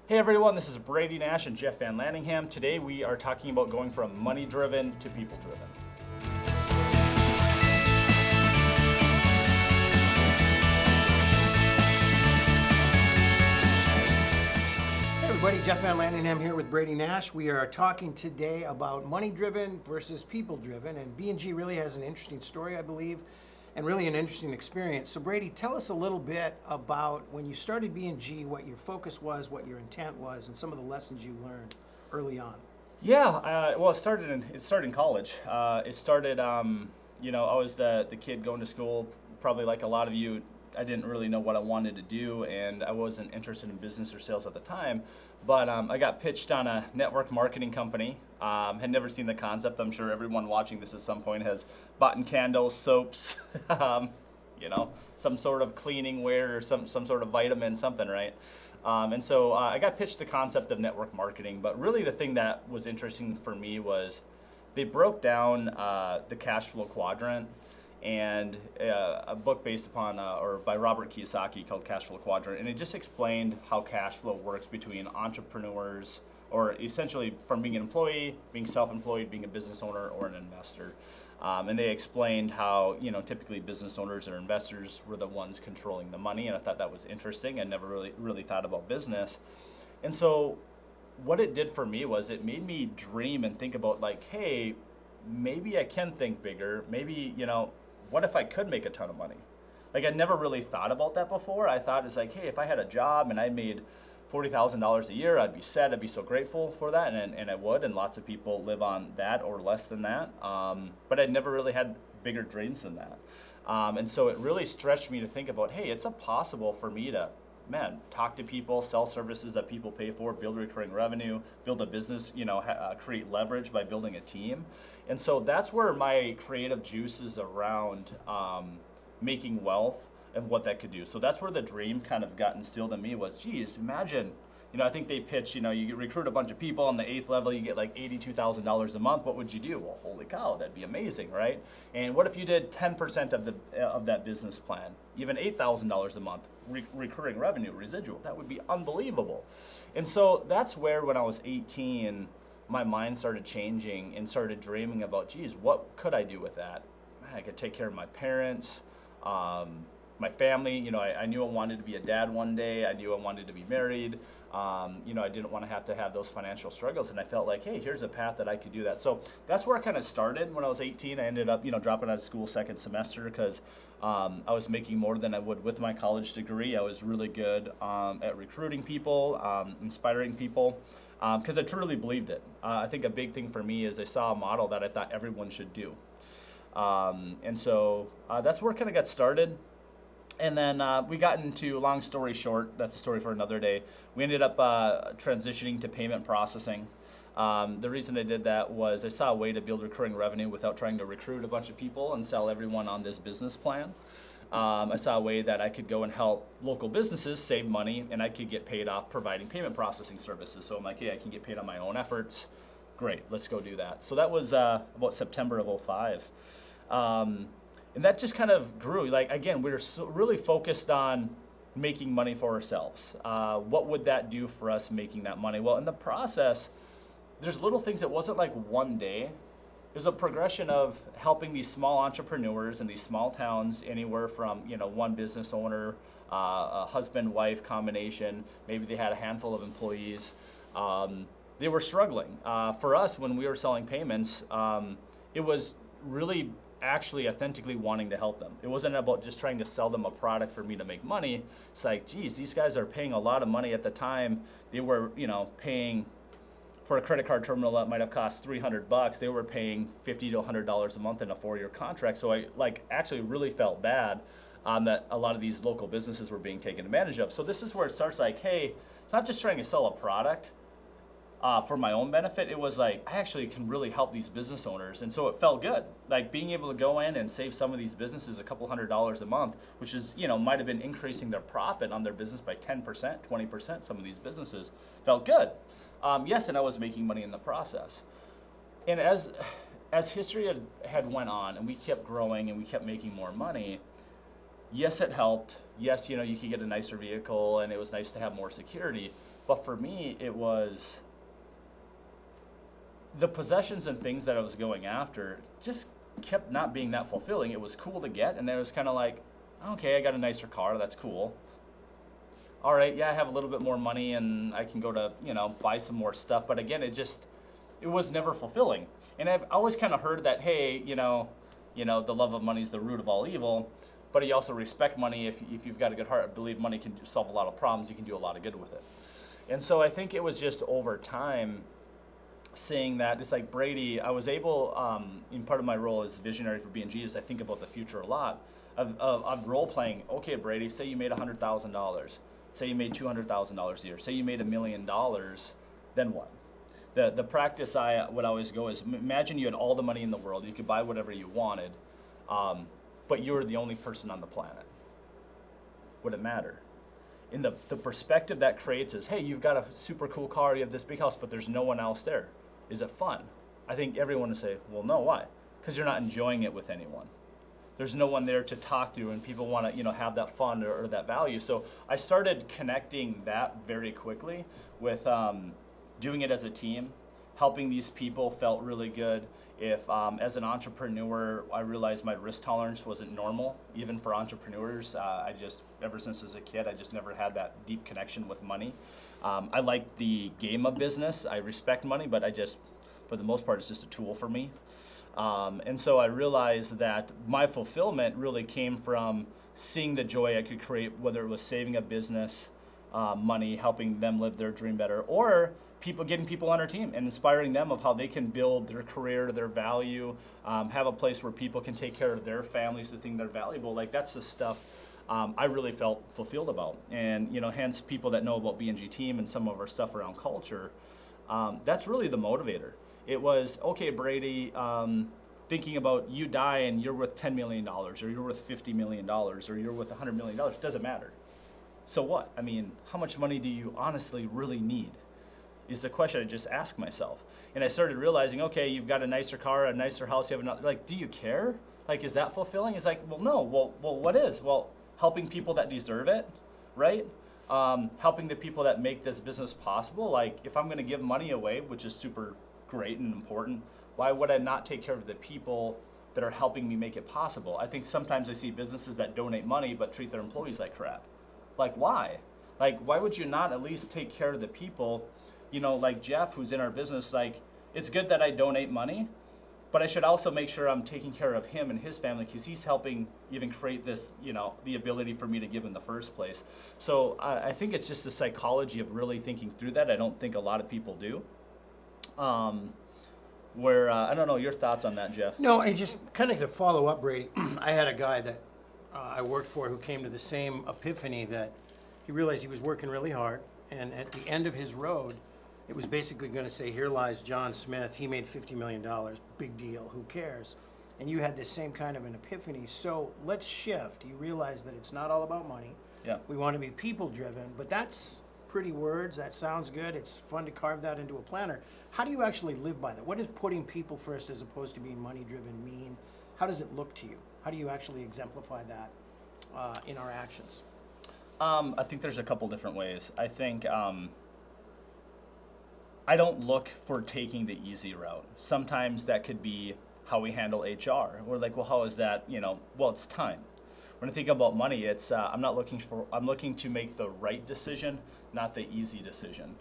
Hey everyone, this is Brady Nash and Jeff Vanlaningham. Today we are talking about going from money-driven to people-driven. Hey everybody, Jeff Vanlaningham here with Brady Nash. We are talking today about money-driven versus people-driven, and BNG really has an interesting story, I believe, and really an interesting experience. So Brady, tell us a little bit about when you started BNG, what your focus was, what your intent was, and some of the lessons you learned early on. Yeah, well, it started in college. I was the kid going to school, probably like a lot of you. I didn't really know what I wanted to do, and I wasn't interested in business or sales at the time. But I got pitched on a network marketing company. Had never seen the concept. I'm sure everyone watching this at some point has bought candles, soaps, some sort of cleaning wear or some sort of vitamin, something, right? And so I got pitched the concept of network marketing. But really the thing that was interesting for me was they broke down the cash flow quadrant, and a book based upon or by Robert Kiyosaki called Cash Flow Quadrant, and it just explained how cash flow works between entrepreneurs, or essentially from being an employee, being self-employed, being a business owner, or an investor. And they explained how typically business owners or investors were the ones controlling the money, and I thought that was interesting. I never really thought about business, and so what it did for me was it made me dream and think about, like, hey, maybe I can think bigger. Maybe what if I could make a ton of money? Like, I never really thought about that before. I thought it's like, hey, if I had a job and I made $40,000 a year, I'd be set. I'd be so grateful for that, and I would. And lots of people live on that or less than that. But I never really had bigger dreams than that. And so it really stretched me to think about, hey, it's possible for me to, talk to people, sell services that people pay for, build recurring revenue, build a business, create leverage by building a team. And so that's where my creative juices around making wealth and what that could do. So that's where the dream kind of got instilled in me was, geez, imagine, I think they pitch, you recruit a bunch of people on the 8th level, you get like $82,000 a month. What would you do? Well, holy cow, that'd be amazing, right? And what if you did 10% of that business plan, even $8,000 a month, recurring revenue, residual? That would be unbelievable. And so that's where, when I was 18, my mind started changing and started dreaming about, geez, what could I do with that? Man, I could take care of my parents, my family. I knew I wanted to be a dad one day. I knew I wanted to be married. I didn't want to have those financial struggles, and I felt like, hey, here's a path that I could do that. So that's where I kind of started. When I was 18, I ended up, dropping out of school second semester because I was making more than I would with my college degree. I was really good at recruiting people, inspiring people, because I truly believed it. I think a big thing for me is I saw a model that I thought everyone should do. And so that's where it kind of got started. And then we got into, long story short, that's a story for another day, we ended up transitioning to payment processing. The reason I did that was I saw a way to build recurring revenue without trying to recruit a bunch of people and sell everyone on this business plan. I saw a way that I could go and help local businesses save money, and I could get paid off providing payment processing services. So I'm like, hey, I can get paid on my own efforts. Great, let's go do that. So that was about September of 05. And that just kind of grew. Like, again, we were really focused on making money for ourselves. What would that do for us making that money? Well, in the process, there's little things. That wasn't like one day. There's a progression of helping these small entrepreneurs in these small towns, anywhere from one business owner, a husband-wife combination. Maybe they had a handful of employees. They were struggling. For us, when we were selling payments, it was really actually authentically wanting to help them. It wasn't about just trying to sell them a product for me to make money. It's like, geez, these guys are paying a lot of money at the time. They were, paying for a credit card terminal that might have cost $300. They were paying $50 to $100 a month in a 4-year contract. So I actually really felt bad that a lot of these local businesses were being taken advantage of. So this is where it starts, like, hey, it's not just trying to sell a product for my own benefit. It was like, I actually can really help these business owners. And so it felt good. Like, being able to go in and save some of these businesses a couple $100s a month, which is, might have been increasing their profit on their business by 10%, 20%. Some of these businesses felt good. Yes, and I was making money in the process. And as history had went on and we kept growing and we kept making more money, yes, it helped. Yes, you could get a nicer vehicle and it was nice to have more security. But for me, it was the possessions and things that I was going after just kept not being that fulfilling. It was cool to get, and then it was kind of like, okay, I got a nicer car, that's cool. All right, yeah, I have a little bit more money and I can go to, buy some more stuff. But again, it was never fulfilling. And I've always kind of heard that, hey, the love of money is the root of all evil. But you also respect money. If you've got a good heart, I believe money can solve a lot of problems. You can do a lot of good with it. And so I think it was just over time seeing that. It's like Brady, I was able, in part of my role as visionary for BNG, is I think about the future a lot of role playing. Okay, Brady, say you made $100,000. Say you made $200,000 a year. Say you made $1 million. Then what? The practice I would always go is, imagine you had all the money in the world. You could buy whatever you wanted, but you were the only person on the planet. Would it matter? And the perspective that creates is, hey, you've got a super cool car, you have this big house, but there's no one else there. Is it fun? I think everyone would say, well, no, why? Because you're not enjoying it with anyone. There's no one there to talk to, and people want to, have that fun or that value. So I started connecting that very quickly with doing it as a team. Helping these people felt really good. If as an entrepreneur, I realized my risk tolerance wasn't normal, even for entrepreneurs. Ever since as a kid, I just never had that deep connection with money. I like the game of business. I respect money, but for the most part, it's just a tool for me. And so I realized that my fulfillment really came from seeing the joy I could create, whether it was saving a business, money, helping them live their dream better, or getting people on our team and inspiring them of how they can build their career, their value, have a place where people can take care of their families, the thing they're valuable. Like, that's the stuff I really felt fulfilled about. And, hence people that know about BNG Team and some of our stuff around culture, that's really the motivator. It was, okay, Brady, thinking about you die and you're worth $10 million, or you're worth $50 million, or you're worth $100 million, doesn't matter. So what? I mean, how much money do you honestly really need? Is the question I just asked myself. And I started realizing, okay, you've got a nicer car, a nicer house, you have another, like, do you care? Like, is that fulfilling? It's like, well, no. Well, what is? Well, helping people that deserve it, right? Helping the people that make this business possible. Like, if I'm going to give money away, which is super great and important, why would I not take care of the people that are helping me make it possible? I think sometimes I see businesses that donate money but treat their employees like crap. Like, why? Like, why would you not at least take care of the people? Like Jeff, who's in our business, like, it's good that I donate money, but I should also make sure I'm taking care of him and his family, because he's helping even create this, the ability for me to give in the first place. So I think it's just the psychology of really thinking through that. I don't think a lot of people do. I don't know, your thoughts on that, Jeff? No, and just kind of to follow up, Brady, I had a guy that I worked for who came to the same epiphany, that he realized he was working really hard, and at the end of his road, it was basically going to say, here lies John Smith, he made $50 million, big deal, who cares? And you had this same kind of an epiphany. So let's shift. You realize that it's not all about money. Yeah. We want to be people-driven, but that's pretty words, that sounds good, it's fun to carve that into a planner. How do you actually live by that? What does putting people first as opposed to being money-driven mean? How does it look to you? How do you actually exemplify that in our actions? I think there's a couple different ways. I think I don't look for taking the easy route. Sometimes that could be how we handle HR. We're like, well, how is that? Well, it's time. When I think about money, it's I'm looking to make the right decision, not the easy decision.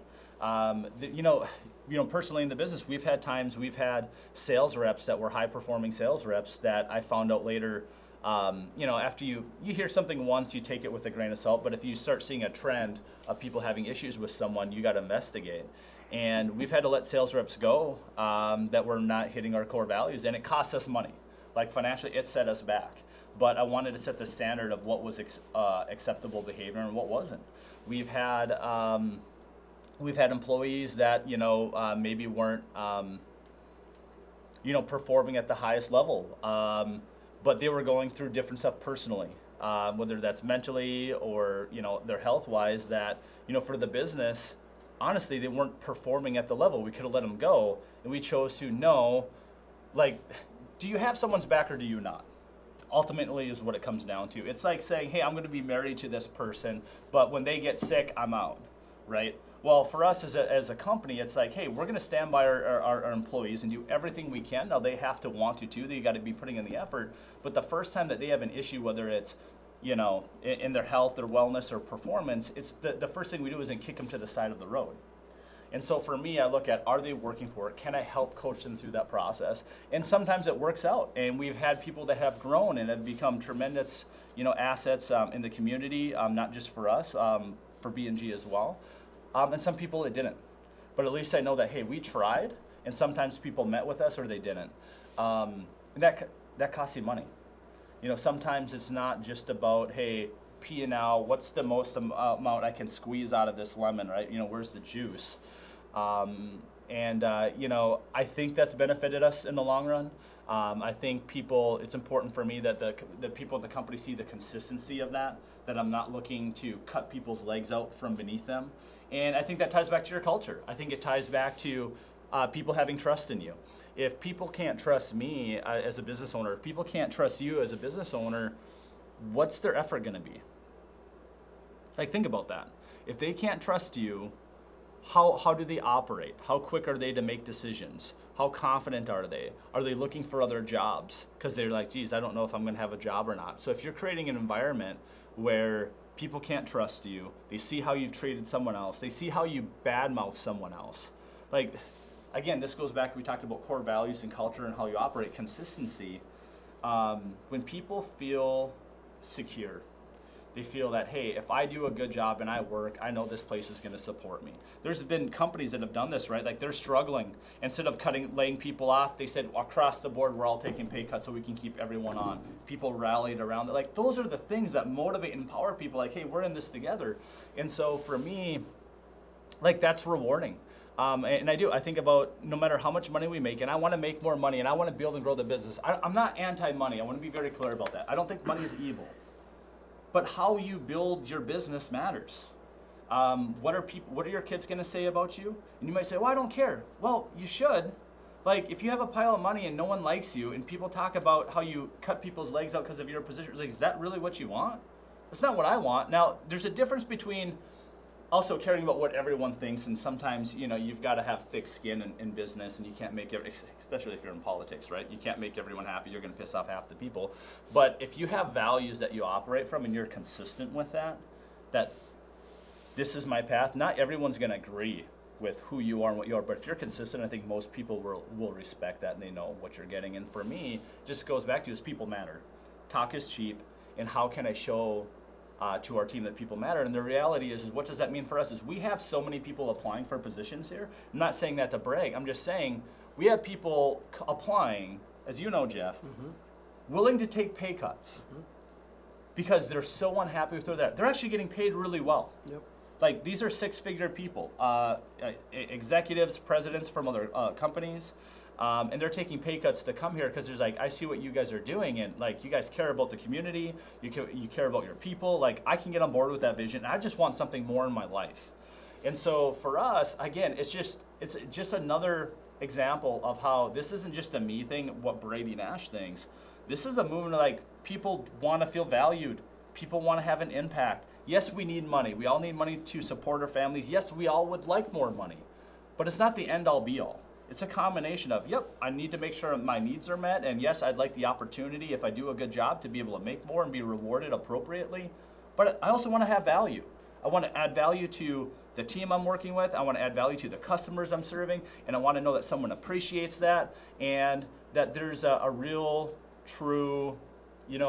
Personally in the business, we've had sales reps that were high-performing sales reps that I found out later. After you hear something once, you take it with a grain of salt. But if you start seeing a trend of people having issues with someone, you got to investigate. And we've had to let sales reps go that were not hitting our core values, and it costs us money. Like, financially, it set us back. But I wanted to set the standard of what was acceptable behavior and what wasn't. We've had employees that maybe weren't performing at the highest level, but they were going through different stuff personally, whether that's mentally or their health wise. That for the business, honestly, they weren't performing at the level. We could have let them go, and we chose to know, like, do you have someone's back or do you not? Ultimately is what it comes down to. It's like saying, hey, I'm going to be married to this person, but when they get sick, I'm out, right? Well, for us as a company, it's like, hey, we're going to stand by our employees and do everything we can. Now, they have to want to, too. They got to be putting in the effort. But the first time that they have an issue, whether it's, in their health or wellness or performance, it's the first thing we do is kick them to the side of the road. And so for me, I look at, are they working for it? Can I help coach them through that process? And sometimes it works out. And we've had people that have grown and have become tremendous, assets in the community, not just for us, for BNG as well. And some people it didn't. But at least I know that, hey, we tried, and sometimes people met with us or they didn't. And that costs you money. Sometimes it's not just about, hey, P&L, what's the most amount I can squeeze out of this lemon, right? Where's the juice? I think that's benefited us in the long run. I think it's important for me that the people at the company see the consistency of that I'm not looking to cut people's legs out from beneath them. And I think that ties back to your culture. I think it ties back to people having trust in you. If people can't trust me as a business owner, if people can't trust you as a business owner, what's their effort going to be? Think about that. If they can't trust you, how do they operate? How quick are they to make decisions? How confident are they? Are they looking for other jobs? Because they're like, geez, I don't know if I'm going to have a job or not. So if you're creating an environment where people can't trust you, they see how you've treated someone else, they see how you badmouth someone else. Again, this goes back, we talked about core values and culture and how you operate, consistency. When people feel secure, they feel that, hey, if I do a good job and I work, I know this place is going to support me. There's been companies that have done this, right? They're struggling. Instead of laying people off, they said, across the board, we're all taking pay cuts so we can keep everyone on. People rallied around it. Those are the things that motivate and empower people. Hey, we're in this together. And so for me, that's rewarding. And I think about no matter how much money we make, and I want to make more money, and I want to build and grow the business. I'm not anti-money. I want to be very clear about that. I don't think money is evil. But how you build your business matters. What are your kids going to say about you? And you might say, well, I don't care. Well, you should. If you have a pile of money and no one likes you, and people talk about how you cut people's legs out because of your position, is that really what you want? That's not what I want. Now, there's a difference between also caring about what everyone thinks, and sometimes, you've got to have thick skin in business, and you can't make especially if you're in politics, right? You can't make everyone happy. You're going to piss off half the people. But if you have values that you operate from and you're consistent with that this is my path, not everyone's going to agree with who you are and what you are, but if you're consistent, I think most people will respect that and they know what you're getting. And for me, it just goes back to people matter. Talk is cheap, and how can I show to our team that people matter? And the reality is what does that mean for us? Is we have so many people applying for positions here. I'm not saying that to brag. I'm just saying we have people applying, as you know, Jeff, willing to take pay cuts because they're so unhappy with that. They're actually getting paid really well. Yep. These are six-figure people, executives, presidents from other companies. And they're taking pay cuts to come here because there's I see what you guys are doing, and you guys care about the community, you care about your people. I can get on board with that vision. I just want something more in my life. And so for us, again, it's just another example of how this isn't just a me thing, what Brady Nash thinks. This is a movement people want to feel valued. People want to have an impact. Yes, we need money. We all need money to support our families. Yes, we all would like more money. But it's not the end-all, be-all. It's a combination of, yep, I need to make sure my needs are met, and yes, I'd like the opportunity, if I do a good job, to be able to make more and be rewarded appropriately. But I also want to have value. I want to add value to the team I'm working with. I want to add value to the customers I'm serving, and I want to know that someone appreciates that, and that there's a real, true, if you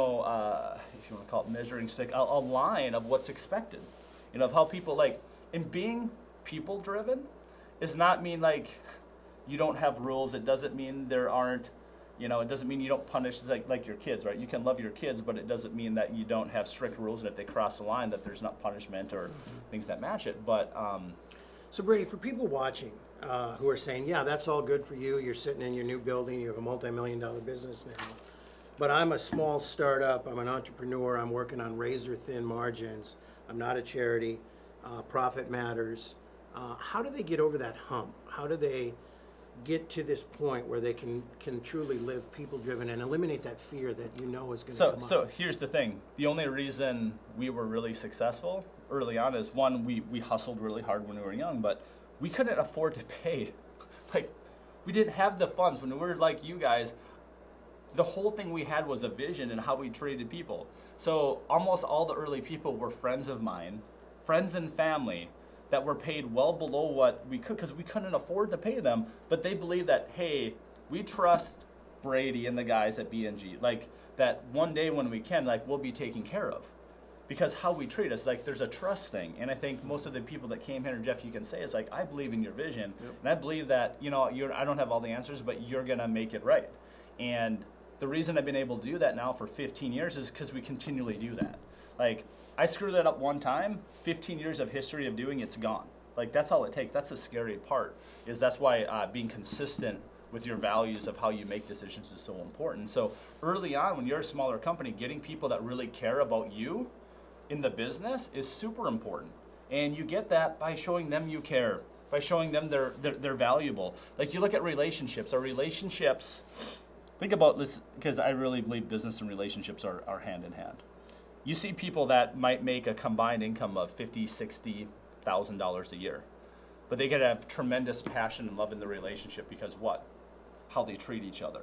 want to call it measuring stick, a line of what's expected. Of how people, and being people-driven does not mean, you don't have rules. It doesn't mean there aren't, it doesn't mean you don't punish like your kids, right? You can love your kids, but it doesn't mean that you don't have strict rules, and if they cross the line that there's not punishment or things that match it. But so Brady, for people watching who are saying, yeah, that's all good for you. You're sitting in your new building. You have a multi-million-dollar business now. But I'm a small startup. I'm an entrepreneur. I'm working on razor-thin margins. I'm not a charity. Profit matters. How do they get over that hump? How do they get to this point where they can truly live people-driven and eliminate that fear that is going to come up? So here's the thing. The only reason we were really successful early on is, one, we hustled really hard when we were young, but we couldn't afford to pay. Like, we didn't have the funds. When we were like you guys, the whole thing we had was a vision and how we treated people. So almost all the early people were friends of mine, friends and family, that were paid well below what we could, because we couldn't afford to pay them, but they believed that, hey, we trust Brady and the guys at BNG, like that one day when we can, like, we'll be taken care of. Because how we treat us, like, there's a trust thing. And I think most of the people that came here, and Jeff, you can say, is like, I believe in your vision, and I believe that, you know, I don't have all the answers, but you're gonna make it right. And the reason I've been able to do that now for 15 years is because we continually do that. Like, I screwed that up one time, 15 years of history of doing it's gone. Like, that's all it takes. That's the scary part, is that's why being consistent with your values of how you make decisions is so important. So early on, when you're a smaller company, getting people that really care about you in the business is super important. And you get that by showing them you care, by showing them they're valuable. Like, you look at relationships. Our relationships, think about this, because I really believe business and relationships are hand in hand. You see people that might make a combined income of $50,000, $60,000 a year, but they could have tremendous passion and love in the relationship because what? How they treat each other,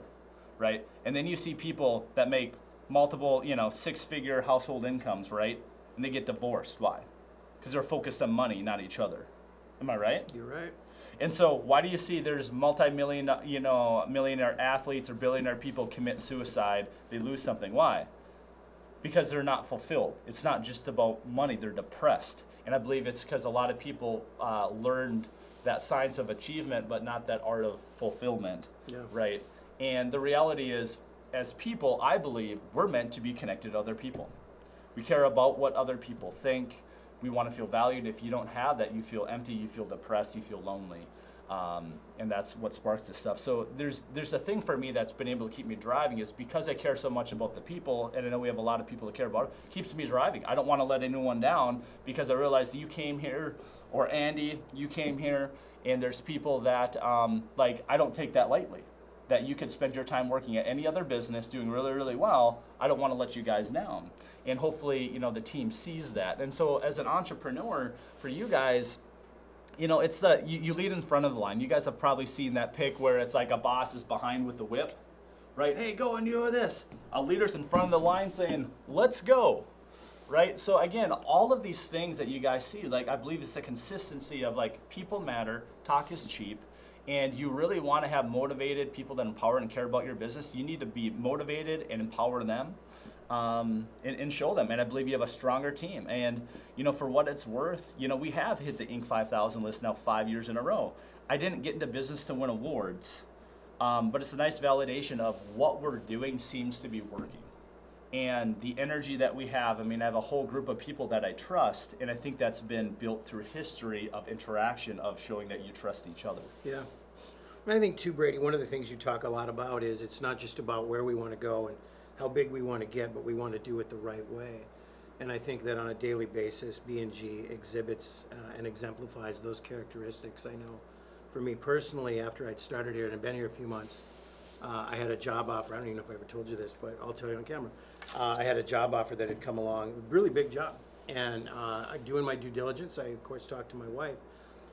right? And then you see people that make multiple, six-figure household incomes, right? And they get divorced. Why? Because they're focused on money, not each other. Am I right? You're right. And so why do you see there's millionaire athletes or billionaire people commit suicide? They lose something. Why? Because they're not fulfilled. It's not just about money. They're depressed. And I believe it's because a lot of people learned that science of achievement, but not that art of fulfillment, right? And the reality is, as people, I believe we're meant to be connected to other people. We care about what other people think. We want to feel valued. If you don't have that, you feel empty, you feel depressed, you feel lonely. And that's what sparks this stuff. So there's a thing for me that's been able to keep me driving, is because I care so much about the people, and I know we have a lot of people that care about it, keeps me driving. I don't want to let anyone down, because I realize you came here, or Andy, you came here, and there's people that, I don't take that lightly. That you could spend your time working at any other business doing really, really well. I don't want to let you guys down. And hopefully, the team sees that. And so as an entrepreneur, for you guys, it's you lead in front of the line. You guys have probably seen that pic where it's like a boss is behind with the whip, right? Hey, go and do this. A leader's in front of the line saying, let's go, right? So again, all of these things that you guys see, I believe it's the consistency of people matter, talk is cheap, and you really want to have motivated people that empower and care about your business. You need to be motivated and empower them. And show them, and I believe you have a stronger team. And for what it's worth, we have hit the Inc. 5000 list now 5 years in a row. I didn't get into business to win awards, but it's a nice validation of what we're doing seems to be working. And the energy that we have, I have a whole group of people that I trust, and I think that's been built through history of interaction, of showing that you trust each other. Yeah. And I think too, Brady, one of the things you talk a lot about is it's not just about where we want to go and how big we want to get, but we want to do it the right way. And I think that on a daily basis, BNG exhibits and exemplifies those characteristics. I know for me personally, after I'd started here and I'd been here a few months, I had a job offer. I don't even know if I ever told you this, but I'll tell you on camera. I had a job offer that had come along, a really big job. And doing my due diligence, I of course talked to my wife.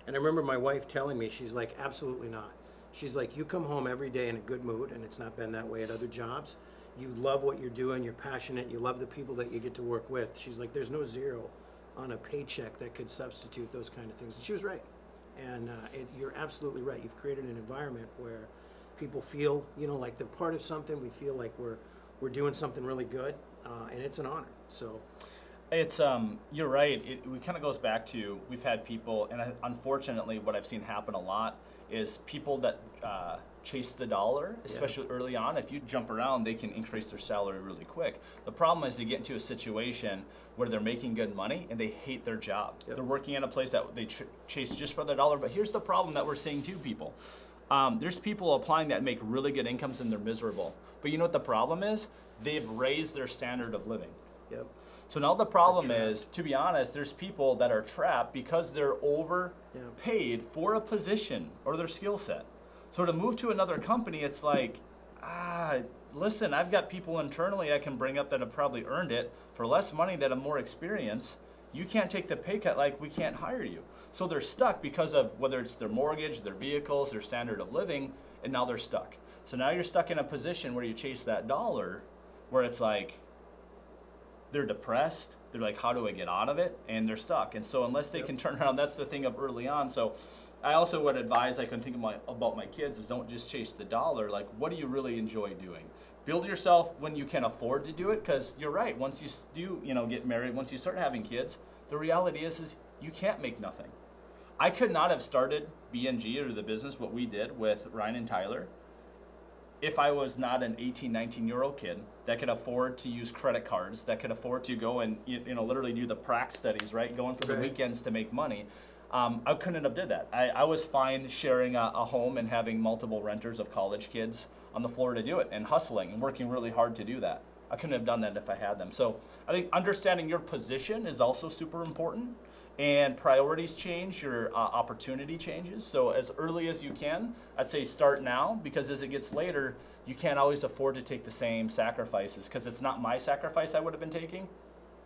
And I remember my wife telling me, she's like, absolutely not. She's like, you come home every day in a good mood, and it's not been that way at other jobs. You love what you're doing, you're passionate, you love the people that you get to work with. She's like, there's no zero on a paycheck that could substitute those kind of things. And she was right. And you're absolutely right. You've created an environment where people feel, like they're part of something. We feel like we're doing something really good, and it's an honor. So it's you're right. It kind of goes back to, we've had people, and unfortunately what I've seen happen a lot is people that chase the dollar, especially early on. If you jump around, they can increase their salary really quick. The problem is they get into a situation where they're making good money and they hate their job. They're working in a place that they chase just for the dollar. But here's the problem that we're seeing too, people. There's people applying that make really good incomes and they're miserable. But you know what the problem is? They've raised their standard of living. So now the problem is, to be honest, there's people that are trapped because they're overpaid for a position or their skill set. So to move to another company, it's like, listen, I've got people internally I can bring up that have probably earned it for less money that have more experience. you can't take the pay cut, like we can't hire you. So they're stuck because of whether it's their mortgage, their vehicles, their standard of living, and now they're stuck. So now you're stuck in a position where you chase that dollar, where it's like they're depressed. They're like, how do I get out of it? And they're stuck. And so unless they can turn around, that's the thing of early on. So I also would advise, like when thinking about my kids, is don't just chase the dollar. Like, what do you really enjoy doing? Build yourself when you can afford to do it, because you're right. Once you do, get married, once you start having kids, the reality is you can't make nothing. I could not have started BNG or the business, what we did with Ryan and Tyler, if I was not an 18, 19-year-old kid that could afford to use credit cards, that could afford to go and literally do the prac studies, right? Going for the weekends to make money. I couldn't have did that. I was fine sharing a home and having multiple renters of college kids on the floor to do it, and hustling and working really hard to do that. I couldn't have done that if I had them. So I think understanding your position is also super important. And priorities change, your opportunity changes. So as early as you can, I'd say start now, because as it gets later, you can't always afford to take the same sacrifices, because it's not my sacrifice I would have been taking.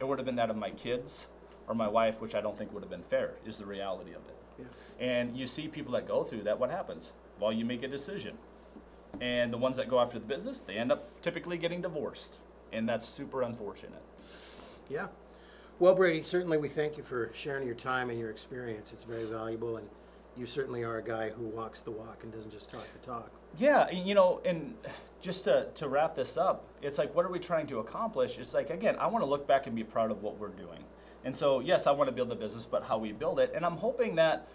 It would have been that of my kids or my wife, which I don't think would have been fair, is the reality of it. Yeah. And you see people that go through that, what happens? Well, you make a decision. And the ones that go after the business, they end up typically getting divorced. And that's super unfortunate. Yeah. Well, Brady, certainly we thank you for sharing your time and your experience. It's very valuable, and you certainly are a guy who walks the walk and doesn't just talk the talk. Yeah, and just to wrap this up, it's like, what are we trying to accomplish? It's like, again, I want to look back and be proud of what we're doing. And so, yes, I want to build a business, but how we build it. And I'm hoping that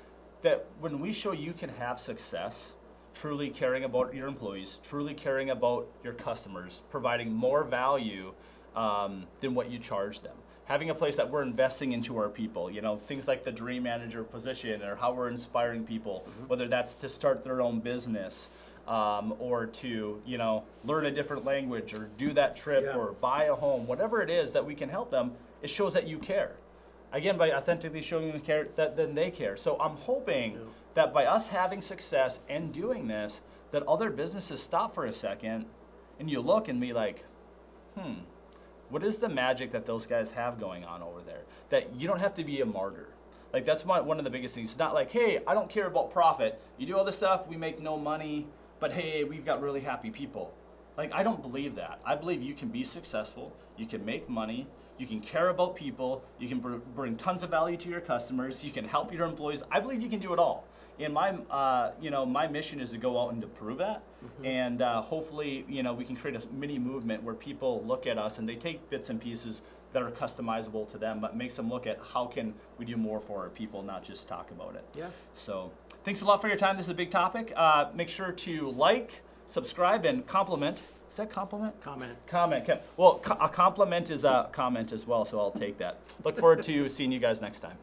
when we show you can have success, truly caring about your employees, truly caring about your customers, providing more value than what you charge them. Having a place that we're investing into our people, things like the dream manager position, or how we're inspiring people, whether that's to start their own business, or to, learn a different language, or do that trip, or buy a home, whatever it is that we can help them, it shows that you care. Again, by authentically showing them care, that then they care. So I'm hoping that by us having success and doing this, that other businesses stop for a second, and you look and be like, what is the magic that those guys have going on over there? That you don't have to be a martyr. Like, that's one of the biggest things. It's not like, hey, I don't care about profit. You do all this stuff, we make no money, but hey, we've got really happy people. Like, I don't believe that. I believe you can be successful, you can make money, you can care about people, you can bring tons of value to your customers, you can help your employees. I believe you can do it all. And my mission is to go out and to prove that. And hopefully, we can create a mini movement where people look at us and they take bits and pieces that are customizable to them, but makes them look at how can we do more for our people, not just talk about it. Yeah. So thanks a lot for your time. This is a big topic. Make sure to like, subscribe, and compliment. Is that compliment? Comment. Well, a compliment is a comment as well, so I'll take that. Look forward to seeing you guys next time.